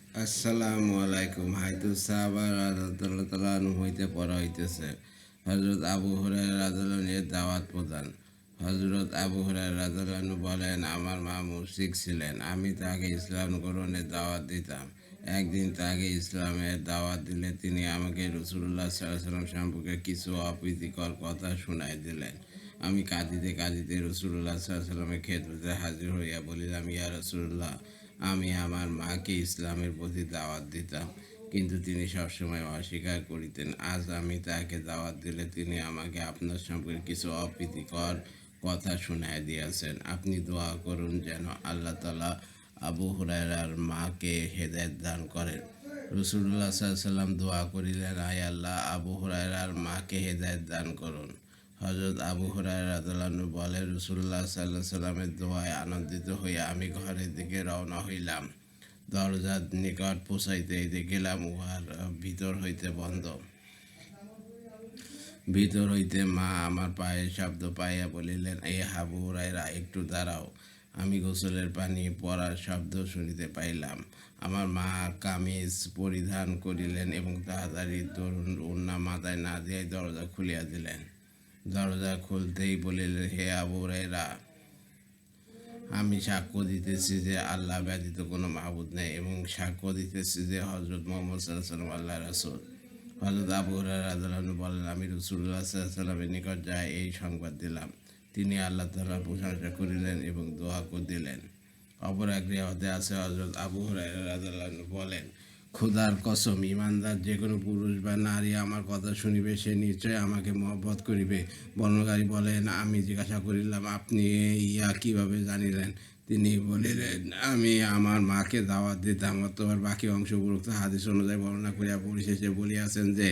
আসসালামু আলাইকুম। হাইতু সাহাবা রাদিয়াল্লাহু তাআলা আনহু হইতে পড়া হইতেছে হযরত আবু হুরায়রা রাদিয়াল্লাহু আনহু এর দাওয়াত প্রদান। হযরত আবু হুরায়রা রাদিয়াল্লাহু আনহু বলেন, আমার মা মুশরিক ছিলেন। আমি তাকে ইসলাম গ্রহণের দাওয়াত দিতাম। একদিন তাকে ইসলামের দাওয়াত দিলে তিনি আমাকে রাসূলুল্লাহ সাল্লাল্লাহু আলাইহি ওয়াসাল্লাম সম্পর্কে কিছু অপ্রীতিকর কথা শুনায় দিলেন। আমি কাঁদিতে কাঁদিতে রাসূলুল্লাহ সাল্লাল্লাহু আলাইহি ওয়াসাল্লামের খেদমতে হাজির হইয়া বলিলাম, ইয়া রাসূলুল্লাহ, আমি আমার মাকে ইসলামের প্রতি দাওয়াত দিতাম, কিন্তু তিনি সবসময় অস্বীকার করিতেন। আজ আমি তাকে দাওয়াত দিলে তিনি আমাকে আপনার সম্পর্কে কিছু অপ্রীতিকর কথা শুনাইয়া দিয়াছেন। আপনি দোয়া করুন যেন আল্লাহ তাআলা আবু হুরায়রার মাকে হেদায়েত দান করেন। রাসূলুল্লাহ সাল্লাল্লাহু আলাইহি ওয়াসাল্লাম দোয়া করিলেন, আয় আল্লাহ, আবু হুরায়রার মাকে হেদায়েত দান করুন। হযরত আবু হুরায়রা রাদিয়াল্লাহু আনহু বলেন, রাসূলুল্লাহ সাল্লাল্লাহু আলাইহি ওয়াসাল্লামের দোয়ায় আনন্দিত হইয়া আমি ঘরের দিকে রওনা হইলাম। দরজার নিকট পৌঁছাইতেই দেখিলাম উহার ভিতর হইতে বন্ধ। ভিতর হইতে মা আমার পায়ের শব্দ পাইয়া বলিলেন, এ আবু হুরায়রা, একটু দাঁড়াও। আমি গোসলের পানি পড়ার শব্দ শুনিতে পাইলাম। আমার মা কামিজ পরিধান করিলেন এবং তাড়াতাড়ি তরুণ ওড়না মাথায় না দিয়াই দরজা খুলিয়া দিলেন। দরজা খুলতেই বলিলেন, হে আবু হুরায়রা, আমি সাক্ষ্য দিতেছি যে আল্লাহ ব্যতীত কোনো মাবুদ নেই এবং সাক্ষ্য দিতেছি যে হযরত মুহাম্মদ সাল্লাল্লাহু আলাইহি ওয়াসাল্লাম আল্লাহর রাসূল। হযরত আবু হুরায়রা রাদিয়াল্লাহু আনহু বলেন, আমি রাসূলুল্লাহ সাল্লাল্লাহু আলাইহি ওয়াসাল্লামের নিকট যাই এই সংবাদ দিলাম। তিনি আল্লাহ তাআলার প্রশংসা করিলেন এবং দোয়া দিলেন। অপর এক রিওয়ায়াতে আছে, হযরত আবু হুরায়রা রাদিয়াল্লাহু আনহু বলেন, খোদার কসম, ইমানদার যে কোনো পুরুষ বা নারী আমার কথা শুনিবে সে নিশ্চয় আমাকে মহব্বত করিবে। বর্ণনাকারী বলেন, আমি জিজ্ঞাসা করিলাম, আপনি ইয়া কিভাবে জানিলেন? তিনি বলিলেন, আমি আমার মাকে দাওয়াত দিতাম। অতঃপর বাকি অংশ উপরোক্ত হাদিস অনুযায়ী বর্ণনা করিয়া পরিশেষে বলিয়াছেন যে,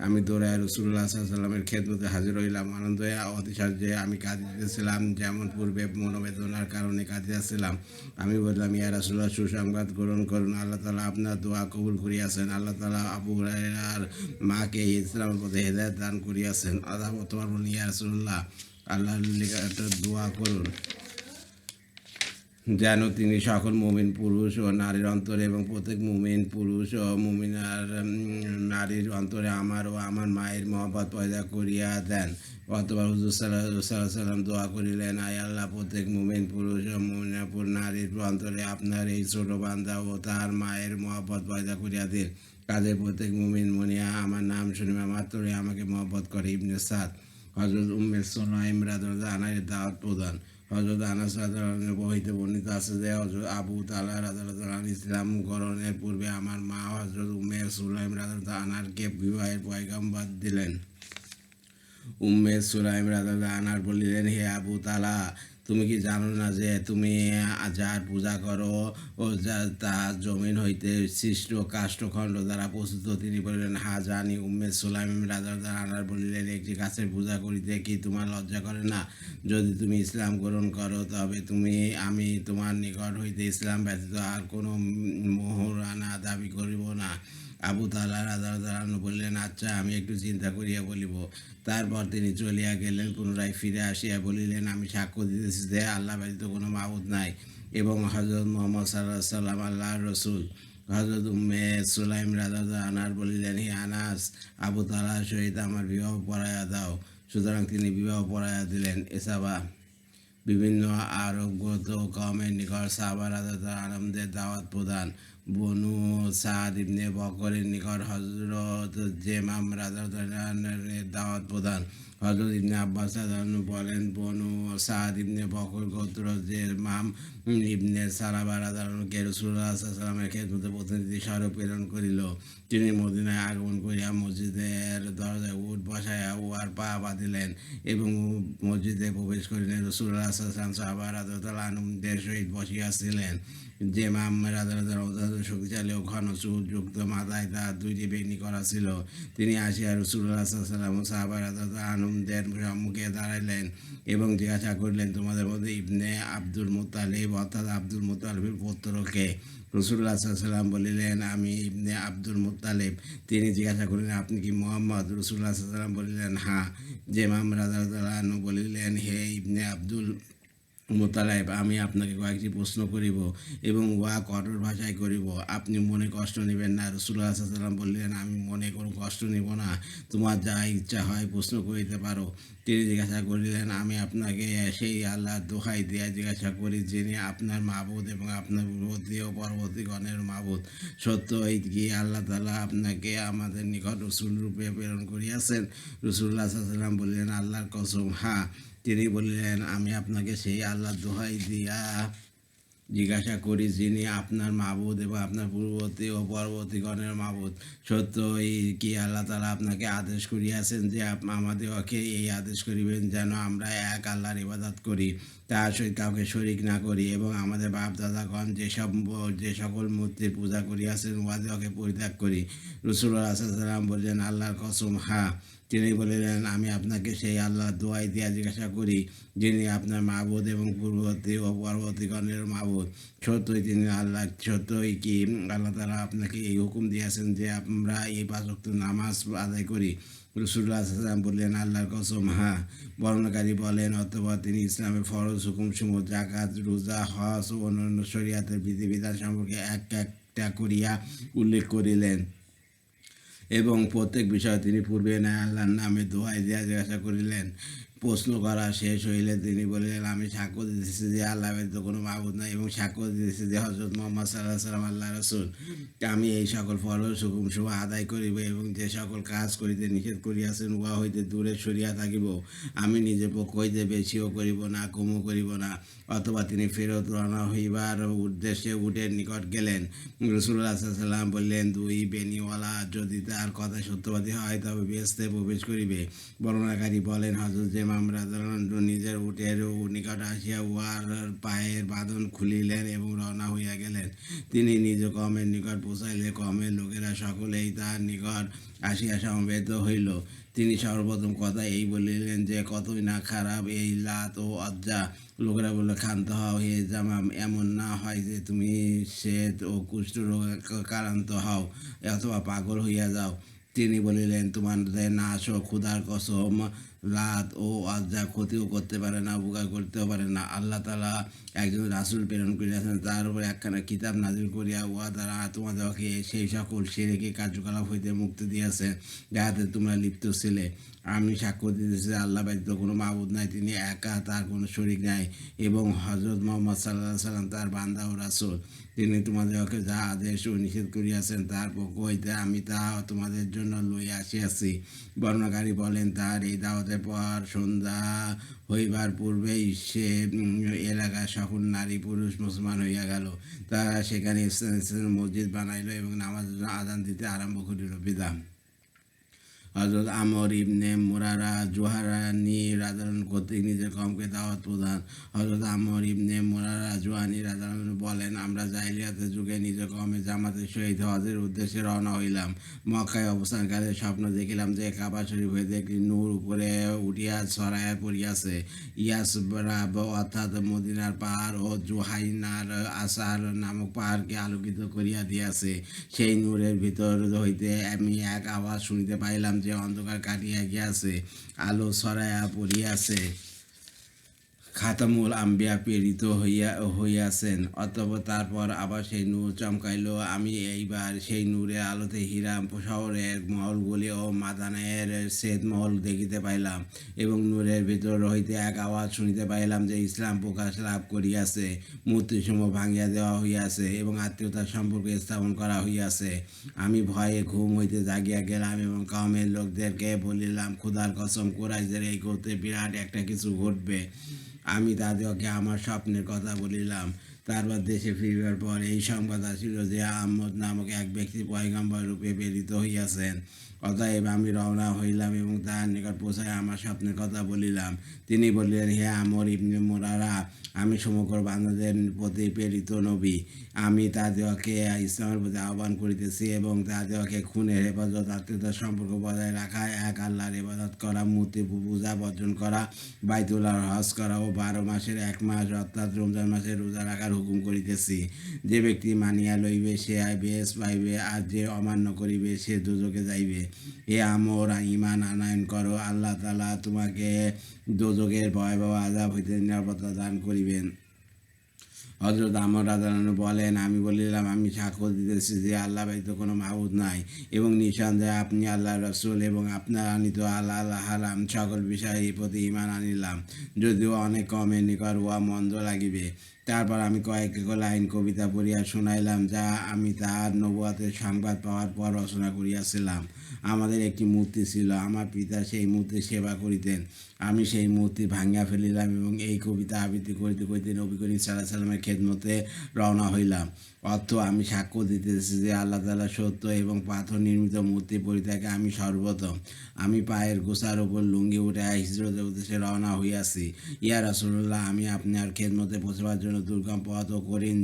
আমি দৌড়ায় রাসূলুল্লাহ সাল্লাল্লাহু আলাইহি ওয়াসাল্লামের খেদমতে হাজির হইলাম। আনন্দে অতিশয় আমি কাঁদিতেছিলাম, যেমন পূর্বে মনোবেদনার কারণে কাঁদিতেছিলাম। আমি বললাম, ইয়া রাসূলুল্লাহ, সুসংবাদ গ্রহণ করুন, আল্লাহ তাআলা আপনার দোয়া কবুল করিয়াছেন। আল্লাহ তাআলা আবু হুরায়রার মাকে ইসলামের পথে হেদায়েত দান করিয়াছেন। অতঃপর বললেন, ইয়া রাসূলুল্লাহ, আল্লাহর নিকট দোয়া করুন যেন তিনি সকল মুমিন পুরুষ ও নারীর অন্তরে এবং প্রত্যেক মুমিন পুরুষ ও মুমিনার নারীর অন্তরে আমার ও আমার মায়ের মহব্বত পয়দা করিয়া দেন। অতঃপর হুজুর সাল্লাল্লাহু আলাইহি সাল্লাম দোয়া করিলেন, আয় আল্লাহ, প্রত্যেক মুমিন পুরুষ ও মুমিনাপুর নারীর অন্তরে আপনার এই ছোট বান্দা ও তার মায়ের মহব্বত পয়দা করিয়া দিন। কাজে প্রত্যেক মুমিন মনিয়া আমার নাম শুনিবা মাত্রই আমাকে মহব্বত করে। ইবনে সাদ। হযরত উম্মে সুলাইম রাদিয়াল্লাহু আনহার দাওয়াত প্রদান। হযরত আনাস রাদিয়াল্লাহু হইতে বর্ণিত আছে যে হযরত আবু তালহা রাদিয়াল্লাহু আনহু ইসলাম গ্রহণের পূর্বে আমার মা হযরত উম্মে সুলাইম রাদিয়াল্লাহু আনহাকে বিবাহের পয়গাম্বর দিলেন। উম্মে সুলাইম রাদিয়াল্লাহু আনহা বলিলেন, হে আবু তালহা, তুমি কি জানো না যে তুমি যার পূজা করো ও যা তা জমিন হইতে সৃষ্ট কাষ্ঠখণ্ড দ্বারা প্রস্তুত? তিনি বলিলেন, হ্যাঁ জানি। উম্মে সুলাইম রাদিয়াল্লাহু আনহা বলিলেন, একটি গাছের পূজা করিতে কি তোমার লজ্জা করে না? যদি তুমি ইসলাম গ্রহণ করো তবে আমি তোমার নিকট হইতে ইসলাম ব্যতীত আর কোনো মোহরানা দাবি করিব না। আবু তালহা রাদিয়াল্লাহু আনহু বললেন, আচ্ছা, আমি একটু চিন্তা করিয়া বলিব। তারপর তিনি চলিয়া গেলেন। পুনরায় ফিরে আসিয়া বলিলেন, আমি সাক্ষ্য দিতেছি যে আল্লাহ ব্যতীত কোনো মাবুদ নাই এবং হযরত মুহাম্মদ সাল্লাল্লাহু আলাইহি ওয়াসাল্লাম আল্লাহর রাসূল। হযরত উম্মে সুলাইম রাদিয়াল্লাহু আনহা বলিলেন, হে আনাস, আবু তালহার সহিত আমার বিবাহ পড়াইয়া দাও। সুতরাং তিনি বিবাহ পড়াইয়া দিলেন। এছাড়া বিভিন্ন আরবগত কওমের নিকট সাহাবা রাদিয়াল্লাহু আনহুদের দাওয়াত প্রদান। বনু সাদ ইবনে বকরের নিকট হযরত জেমাম রাদিয়াল্লাহু আনহুর দাওয়াত প্রদান। হযরত ইবনে আব্বাস রাদিয়াল্লাহু আনহু বলেন, বনু সাদ ইবনে বকর গোত্র জেমাম ইবনে সালাবা রাদিয়াল্লাহু আনহুকে রাসূলুল্লাহ সাল্লাল্লাহু আলাইহি ওয়াসাল্লামের খেদমতে প্রতিনিধি স্বরূপ প্রেরণ করিল। তিনি মদিনায় আগমন করিয়া মসজিদের দরজায় উট বসাইয়া উহার পা বাঁধিলেন এবং মসজিদে প্রবেশ করিলেন। রাসূলুল্লাহ সাল্লাল্লাহু আলাইহি ওয়াসাল্লাম সাহাবা রাদিয়াল্লাহু আনহুদের সহিত বসিয়াছিলেন। যে মাম রাদিয়াল্লাহু শক্তিশালী ও ঘন চুলযুক্ত, মাথায় তার দুইটি বেণী করা ছিল। তিনি আসিয়া রাসূলুল্লাহ সাল্লাল্লাহু আলাইহি ওয়াসাল্লাম ও সাহাবা রাদিয়াল্লাহু আনহুদের সম্মুখে দাঁড়াইলেন এবং জিজ্ঞাসা করিলেন, তোমাদের মধ্যে ইবনে আব্দুল মুত্তালিব অর্থাৎ আব্দুল মুত্তালিবের পুত্র কে? রাসূলুল্লাহ সাল্লাল্লাহু আলাইহি ওয়াসাল্লাম বলিলেন, আমি ইবনে আব্দুল মুত্তালিব। তিনি জিজ্ঞাসা করিলেন, আপনি কি মুহাম্মদ? রাসূলুল্লাহ সাল্লাল্লাহু আলাইহি ওয়াসাল্লাম বলিলেন, হ্যাঁ। যে মাম রাদিয়াল্লাহু আনহু বলিলেন, হে ইবনে আব্দুল মোতালেব, আমি আপনাকে কয়েকটি প্রশ্ন করিব এবং উহা কঠোর ভাষায় করিব, আপনি মনে কষ্ট নেবেন না। রাসূলুল্লাহ সাল্লাল্লাহু আলাইহি ওয়াসাল্লাম বললেন, আমি মনে কোনো কষ্ট নিব না, তোমার যা ইচ্ছা হয় প্রশ্ন করিতে পারো। তিনি জিজ্ঞাসা করিলেন, আমি আপনাকে সেই আল্লাহর দোহাই দিয়া জিজ্ঞাসা করি, যিনি আপনার মাবুদ এবং আপনার পূর্ববর্তী ও পরবর্তীগণের মাবুদ। সত্য এই কি আল্লাহ তাআলা আপনাকে আমাদের নিকট রাসূল রূপে প্রেরণ করিয়াছেন? রাসূলুল্লাহ সাল্লাল্লাহু আলাইহি ওয়াসাল্লাম বললেন, আল্লাহর কসম, হ্যাঁ। তিনি বললেন, আমি আপনাকে সেই আল্লাহর দোহাই দিয়া জিজ্ঞাসা করি, যিনি আপনার মাবুদ এবং আপনার পূর্ববর্তী ও পরবর্তীগণের মাবুদ। সত্যই কি আল্লাহ তাআলা আপনাকে আদেশ করিয়াছেন যে আমাদেরকে এই আদেশ করিবেন যেন আমরা এক আল্লাহর ইবাদত করি, তার সহিত কাউকে শরিক না করি, এবং আমাদের বাপ দাদাগণ যে সকল মূর্তির পূজা করিয়াছেন উহাদেরকে পরিত্যাগ করি। রাসূলুল্লাহ সাল্লাল্লাহু আলাইহি ওয়াসাল্লাম বললেন, আল্লাহর কসম, হ্যাঁ। তিনি বলিলেন, আমি আপনাকে সেই আল্লাহর দোহাই দিয়া জিজ্ঞাসা করি, যিনি আপনার মাবুদ এবং পূর্ববর্তী ও পরবর্তীগণের মাবুদ। সত্যই কি আল্লাহ তাআলা আপনাকে এই হুকুম দিয়েছেন যে আমরা এই 5 ওয়াক্ত নামাজ আদায় করি? রাসূলুল্লাহ সাল্লাল্লাহু আলাইহি ওয়াসাল্লাম বললেন, আল্লাহর কসম, হ্যাঁ। বর্ণনাকারী বলেন, অতঃপর তিনি ইসলামের ফরজ হুকুমসমূহ যাকাত, রোজা, হজ ও অন্যান্য শরীয়তের বিধিবিধান সম্পর্কে একটা করিয়া উল্লেখ করিলেন এবং প্রত্যেক বিষয়ে তিনি পূর্বে ন্যায় আল্লাহর নামে দোহাই দিয়া জিজ্ঞাসা করিলেন। প্রশ্ন করা শেষ হইলে তিনি বলিলেন, আমি সাক্ষ্য দিতেছি যে আল্লাহ ব্যতীত কোনো মাবুদ নাই এবং সাক্ষ্য দিতেছি যে হযরত মুহাম্মদ সাল্লাল্লাহু আলাইহি ওয়াসাল্লাম আল্লাহর রাসূল। আমি এই সকল ফরজ হুকুমসমূহ আদায় করিব এবং যে সকল কাজ করিতে নিষেধ করিয়াছেন উহা হইতে দূরে সরিয়া থাকিব। আমি নিজের পক্ষ হইতে বেশিও করিব না, কমও করিব না। অথবা তিনি ফেরত রওনা হইবার উদ্দেশ্যে উটের নিকট গেলেন। রাসূলুল্লাহ সাল্লাল্লাহু আলাইহি ওয়াসাল্লাম বললেন, দুই বেনিওয়ালা যদি তার কথা সত্যবাদী হয় তবে বেহেশতে প্রবেশ করিবে। বর্ণনাকারী বলেন, হযরত যেমাম রাদিয়াল্লাহু আনহু নিজের উটের নিকট আসিয়া উহার পায়ের বাঁধন খুলিলেন এবং রওনা হইয়া গেলেন। তিনি নিজ কওমের নিকট পৌঁছাইলে কওমের লোকেরা সকলেই তার নিকট আসিয়া সমবেত হইল। তিনি সর্বপ্রথম কথা এই বলিলেন যে, কতই না খারাপ এই লাত ও উজ্জা। লোকেরা বলল, ক্ষান্ত হও হে জামাম, এমন না হয় যে তুমি শ্বেত ও কুষ্ঠ রোগাক্রান্ত হও অথবা পাগল হইয়া যাও। তিনি বলিলেন, তোমাদের নাশ ও ক্ষুধার কসম, লাত ও উজ্জা ক্ষতিও করতে পারে না, উপকার করতেও পারে না। আল্লাহ তাআলা একজন রাসূল প্রেরণ করিয়াছেন, তার উপর একখানা কিতাব নাযিল করিয়া উহা দ্বারা তোমাদেরকে সেই সকল শিরকি কার্যকলাপ হইতে মুক্তি দিয়েছেন যাহাতে তোমরা লিপ্ত ছিলে। আমি সাক্ষ্য দিতেছি যে আল্লাহ ব্যতীত কোনো মাবুদ নাই, তিনি একা, তার কোনো শরিক নাই, এবং হযরত মুহাম্মদ সাল্লাল্লাহু আলাইহি ওয়াসাল্লাম তার বান্দা ও রাসূল। তিনি তোমাদেরকে যা আদেশ ও নিষেধ করিয়াছেন তার পক্ষ হইতে আমি তা তোমাদের জন্য লইয়া আসিয়াছি। বর্ণনাকারী বলেন, তার এই দাওয়াতের পর সন্ধ্যা হইবার পূর্বেই সে এলাকার সকল নারী পুরুষ মুসলমান হইয়া গেল। তারা সেখানে মসজিদ বানাইল এবং নামাজের জন্য আযান দিতে আরম্ভ করিল। বিধান। হযরত আমর ইবনে মুরারা জুহানি রাদিয়াল্লাহু কর্তৃক নিজের কওমকে দাওয়াত প্রদান। হযরত আমর ইবনে মুরারা জুহানি রাদিয়াল্লাহু বলেন, আমরা জাহিলিয়াতের যুগে নিজের কওমের জামাতের সহিত হজের উদ্দেশ্যে রওনা হইলাম। মক্কায় অবস্থানকালে স্বপ্ন দেখিলাম যে কাবা শরীফ হইতে একটি নূর উপরে উঠিয়া ছড়াইয়া পড়িয়াছে। ইয়াসরাব অর্থাৎ মদিনার পাহাড় ও জুহাইনার আসার নামক পাহাড়কে আলোকিত করিয়া দিয়াছে। সেই নূরের ভিতর হইতে আমি এক আওয়াজ শুনিতে পাইলাম যে অন্ধকার কাটিয়া গিয়াছে, আলো ছড়াইয়া পড়িয়াছে, খাতামুল আম্বিয়া প্রেরিত হইয়াছেন। অতঃপর তারপর আবার সেই নূর চমকাইল। আমি এইবার সেই নূরের আলোতে হীরা শহরের মহলগুলি ও মাদানের শ্বেত মহল দেখিতে পাইলাম এবং নূরের ভিতর হইতে এক আওয়াজ শুনিতে পাইলাম যে ইসলাম প্রকাশ লাভ করিয়াছে, মূর্তিসমূহ ভাঙিয়া দেওয়া হইয়াছে এবং আত্মীয়তার সম্পর্ক স্থাপন করা হইয়াছে। আমি ভয়ে ঘুম হইতে জাগিয়া গেলাম এবং কওমের লোকদেরকে বলিলাম, খোদার কসম, কুরাইশদের এই গোত্রে বিরাট একটা কিছু ঘটবে। আমি তাদেরকে আমার স্বপ্নের কথা বলিলাম। তারপর দেশে ফিরবার পর এই সংবাদ আসিল যে আহমদ নামক এক ব্যক্তি পয়গম্বর রূপে প্রেরিত হইয়াছেন। অতএব আমি রওনা হইলাম এবং তাহার নিকট পৌঁছায় আমার স্বপ্নের কথা বলিলাম। তিনি বললেন, হে আমর ইবনে মুরারা, আমি সমগ্র বান্দাদের প্রতি প্রেরিত নবী। আমি তাদেরকে ইসলামের প্রতি আহ্বান করিতেছি এবং তাদেরকে খুনের হেফাজত, আত্মীয়তার সম্পর্ক বজায় রাখা, এক আল্লাহর ইবাদত করা, মূর্তি পূজা বর্জন করা, বাইতুল্লাহর হজ করা ও 12 মাসের 1 মাস অর্থাৎ রমজান মাসে রোজা রাখার হুকুম করিতেছি। যে ব্যক্তি মানিয়া লইবে সে বেহেশত পাইবে, আর যে অমান্য করিবে সে দোজখে যাইবে। হে আমর, ঈমান আনয়ন করো, আল্লাহ তাআলা তোমাকে দোজখের ভয়াবহ আযাব হইতে নিরাপত্তা দান করিবেন। হযরত আমর রাদিয়াল্লাহু বলেন, আমি বলিলাম, আমি সাক্ষ্য দিতেছি যে আল্লাহ ব্যতীত কোনো মাবুদ নাই এবং নিঃসন্দেহে আপনি আল্লাহর রাসূল এবং আপনার আনিত হালাল সকল বিষয়ের প্রতি ঈমান আনিলাম, যদিও অনেক কমের নিকট উহা মন্দ লাগিবে। তারপর আমি কয়েক লাইন কবিতা পড়িয়া শুনাইলাম, যা আমি তাহার নবুওয়াতের সংবাদ পাওয়ার পর রচনা করিয়াছিলাম। আমাদের একটি মূর্তি ছিল, আমার পিতা সেই মূর্তির সেবা করিতেন। আমি সেই মূর্তি ভাঙিয়া ফেলিলাম এবং এই কবিতা আবৃত্তি করিতে করিতে নবী করিম সাল্লাল্লাহু আলাইহি ওয়াসাল্লামের খেদমতে রওনা হইলাম। অর্থ, আমি সাক্ষ্য দিতেছি যে আল্লাহ তাআলা সত্য এবং পাথর নির্মিত মূর্তি পরিত্যাগে আমি সর্বপ্রথম। আমি পায়ের গোছার ওপর লুঙ্গি উঠাইয়া হিজরতের উদ্দেশ্যে রওনা হইয়াছি। ইয়া রাসূলুল্লাহ, আমি আপনার খেদমতে পৌঁছবার জন্য দুর্গম পথ ও কঠিন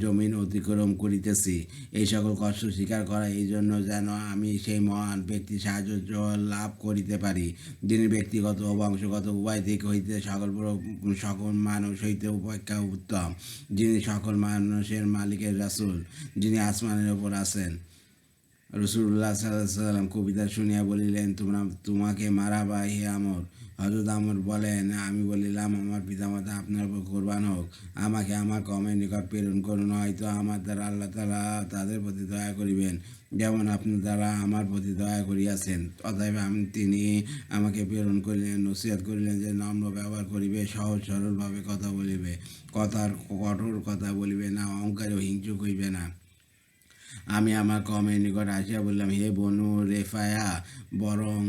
জমিন অতিক্রম করিতেছি। এই সকল কষ্ট স্বীকার করা এই জন্য যেন আমি সেই মহান ব্যক্তির সাহায্য লাভ করিতে পারি, যিনি ব্যক্তিগত ও বংশগত উভয় দিক হইতে সকল মানুষ হইতে উপেক্ষা উত্তম, যিনি সকল মানুষের মালিকের রাসূল, যিনি আসমানের ওপর আছেন। রাসূলুল্লাহ সাল্লাল্লাহু আলাইহি ওয়াসাল্লাম কবিতা শুনিয়া বলিলেন, তোমাকে মারাবা হে আমর। হযরত আমর বলেন, আমি বলিলাম, আমার পিতামাতা আপনার উপর কোরবান হোক, আমাকে আমার কওমের নিকট প্রেরণ করুন, হয়তো আমার দ্বারা আল্লাহ তাআলা তাদের প্রতি দয়া করিবেন, যেমন আপনার দ্বারা আমার প্রতি দয়া করিয়াছেন। অতএব তিনি আমাকে প্রেরণ করিলেন, নসিহত করিলেন যে নম্র ব্যবহার করিবে, সহজ সরলভাবে কথা বলিবে, কঠোর কথা বলিবে না, অহংকারী ও হিংসুক হইবে না। আমি আমার কওমের নিকট আসিয়া বললাম, হে বনু রেফায়া, বরং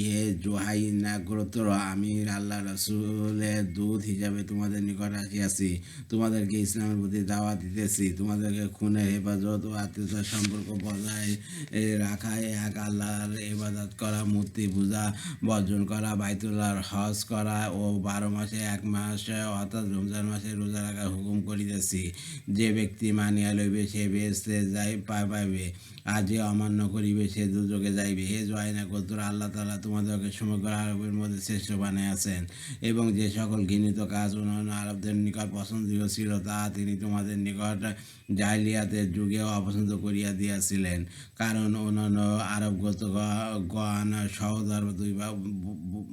হে জুহাইনা গোত্র, আমি আল্লাহ রাসূলের দূত হিসাবে তোমাদের নিকট আসিয়াছি। তোমাদেরকে ইসলামের প্রতি দাওয়াত দিতেছি। তোমাদেরকে খুনের হেফাজত ও আত্মীয়তার সম্পর্ক বজায় রাখায়, এক আল্লাহর ইবাদত করা, মূর্তি পূজা বর্জন করা, বাইতুল্লাহর হজ করা ও 12 মাসে 1 মাস অর্থাৎ রমজান মাসে রোজা রাখার হুকুম করিতেছি। যে ব্যক্তি মানিয়া লইবে সে বেহেশতে পাইবে, আর যে অমান্য করিবে সে দুর্যোগে যাইবে। হে জুহাইনা গোত্র, আল্লাহ তাআলা তোমাদেরকে সমগ্র আরবের মধ্যে শ্রেষ্ঠ বানাইয়াছেন এবং যে সকল ঘৃণিত কাজ অন্যান্য আরবদের নিকট পছন্দনীয় ছিল তা তিনি তোমাদের নিকট জাহিলিয়াতের যুগেও অপছন্দ করিয়া দিয়াছিলেন, কারণ অন্যান্য আরব গোত্রগণ সহোদর 2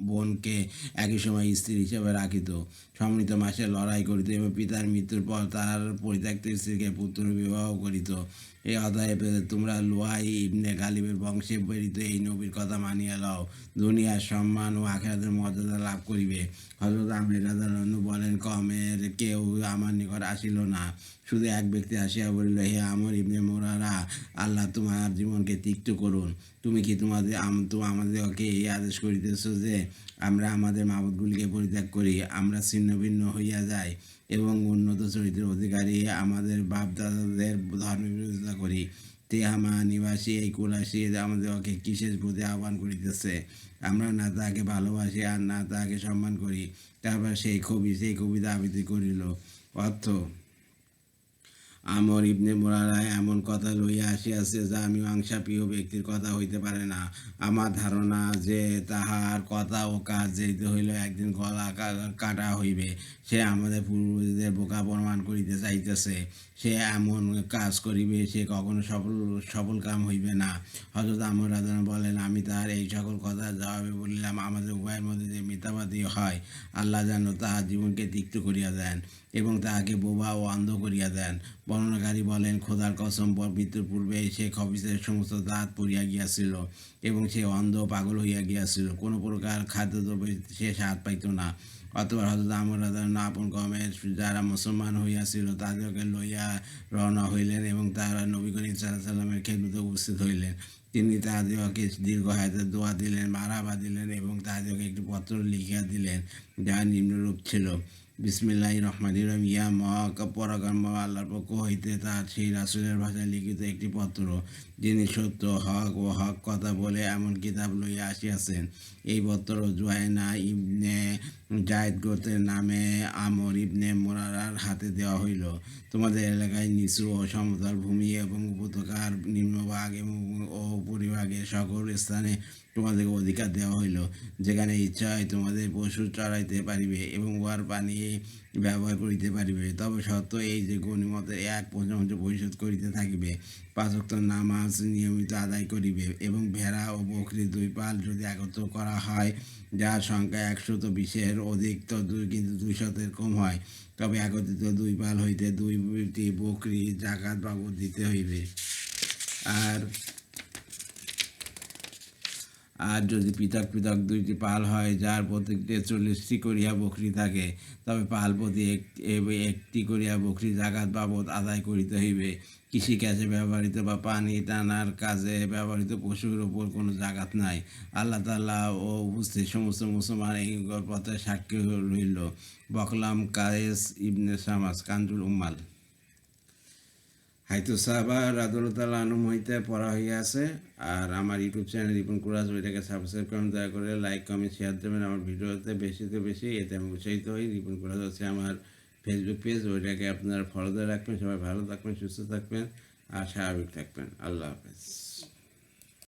বোনকে একই সময় স্ত্রী হিসেবে রাখিত, সম্মিলিত মাসে লড়াই করিত এবং পিতার মৃত্যুর পর তার পরিত্যক্ত স্ত্রীকে পুত্র বিবাহ করিত। এই অতএব তোমরা লুয়াই ইবনে গালিবের বংশে প্রেরিত এই নবীর কথা মানিয়া লও, দুনিয়ার সম্মান ও আখিরাতের মর্যাদা লাভ করিবে। হযরত আমর রাদিয়াল্লাহু বলেন, কওমের কেউ আমার নিকট আসিল না, শুধু এক ব্যক্তি আসিয়া বলিল, হে আমর ইবনে মুরারা, আল্লাহ তোমার জীবনকে তিক্ত করুন। তুমি কি আমাদেরকে এই আদেশ করিতেছ যে আমরা আমাদের মাবুদগুলিকে পরিত্যাগ করি, আমরা ছিন্ন ভিন্ন হইয়া যাই এবং উন্নত চরিত্রের অধিকারী আমাদের বাপদাদাদের ধর্মের বিরোধিতা করি? তেহামা নিবাসী এই কুরাইশী আমাদেরকে কিসের প্রতি আহ্বান করিতেছে? আমরা না তাকে ভালোবাসি আর না তাকে সম্মান করি। তারপর সেই কবিতা আবৃত্তি করিল। অর্থ, আমর ইবনে মুরারা এমন কথা লইয়া আসিয়াছে যা মীমাংসা প্রিয় ব্যক্তির কথা হইতে পারে না। আমার ধারণা যে তাহার কথা ও কাজ যেতে হইলে একদিন গলা কাটা হইবে। সে আমাদের পূর্বজদের বোকা প্রমাণ করিতে চাইতেছে। সে এমন কাজ করিবে, সে কখনো সফল কাম হইবে না। হযরত আমর রাদিয়াল্লাহু বলেন, আমি তাহার এই সকল কথার জবাবে বলিলাম, আমাদের উভয়ের মধ্যে যে মিথ্যাবাদী হয়, আল্লাহ যেন তাহার জীবনকে তিক্ত করিয়া দেন এবং তাহাকে বোবা ও অন্ধ করিয়া দেন। বর্ণনাকারী বলেন, খোদার কসম, মৃত্যুর পূর্বে সে খবিসের সমস্ত দাঁত পড়িয়া গিয়াছিল এবং সে অন্ধ পাগল হইয়া গিয়াছিল, কোনো প্রকার খাদ্যদ্রব্যে সে স্বাদ পাইত না। অতঃপর হযরত আমর রাদিয়াল্লাহু আপন কওমের যারা মুসলমান হইয়াছিল তাদেরকে লইয়া রওনা হইলেন এবং তাহারা নবী করিম সাল্লাল্লাহু আলাইহি ওয়াসাল্লামের খেদমতে উপস্থিত হইলেন। তিনি তাহাদিগকে দীর্ঘ হায়াতের দোয়া দিলেন, মারহাবা দিলেন এবং তাহাদিগকে একটি পত্র লিখিয়া দিলেন, যাহা নিম্নরূপ ছিল, বিসমিল্লাহির রহমানির রহিম, ইয়া পরাক্রম আল্লাহর পক্ষ হইতে তার সেই রাসূলের ভাষায় লিখিত একটি পত্র, যিনি সত্য, হক ও হক কথা বলে এমন কিতাব লইয়া আসিয়াছেন। এই পত্র জুহাইনা ইবনে জায়েদ গোত্রের নামে আমর ইবনে মুরারার হাতে দেওয়া হইল। তোমাদের এলাকায় নিচু ও সমতল ভূমি এবং উপত্যকার নিম্নভাগ ও উপরিভাগের সকল স্থানে তোমাদেরকে অধিকার দেওয়া হইল, যেখানে ইচ্ছা হয় তোমাদের পশু চড়াইতে পারিবে এবং উহার পানি ব্যবহার করিতে পারিবে। তবে সত্য এই যে গণিমতের 1/5 পরিশোধ করিতে থাকিবে, 5 ওয়াক্ত নামাজ নিয়মিত আদায় করিবে এবং ভেড়া ও বকরী 2 পাল যদি একত্র করা হয়, যার সংখ্যা 120-এর অধিক কিন্তু 200-এর কম হয়, তবে একত্রিত 2 পাল হইতে 2টি বকরী জাকাত বাবদ দিতে হইবে। আর যদি পৃথক পৃথক 2টি পাল হয়, যার প্রত্যেকটি 40টি করিয়া বকরী থাকে, তবে পাল প্রতি একটি করিয়া বকরী জাকাত বাবদ আদায় করিতে হইবে। কৃষিকাজে ব্যবহৃত বা পানি টানার কাজে ব্যবহৃত পশুর ওপর কোনো জাকাত নাই। আল্লাহ তাআলা ও উপস্থিত সমস্ত মুসলমান এই পথে সাক্ষী রইল। বকলাম কায়েস ইবনে শামাস, কানজুল উম্মাল। হাইতো সাহাবা রাদিয়াল্লাহু আনহুম হইতে পড়া হইয়াছে। আর আমার ইউটিউব চ্যানেল রিপন কুরাজ, ওইটাকে সাবস্ক্রাইব করুন, দয়া করে লাইক কমেন্ট শেয়ার দেবেন আমার ভিডিওতে বেশিতে বেশি, এতে আমি উৎসাহিত হই। রিপন কুরাজ হচ্ছে আমার ফেসবুক পেজ, ওইটাকে আপনারা ফলো দিয়ে রাখবেন। সবাই ভালো থাকবেন, সুস্থ থাকবেন আর স্বাভাবিক থাকবেন। আল্লাহ হাফেজ।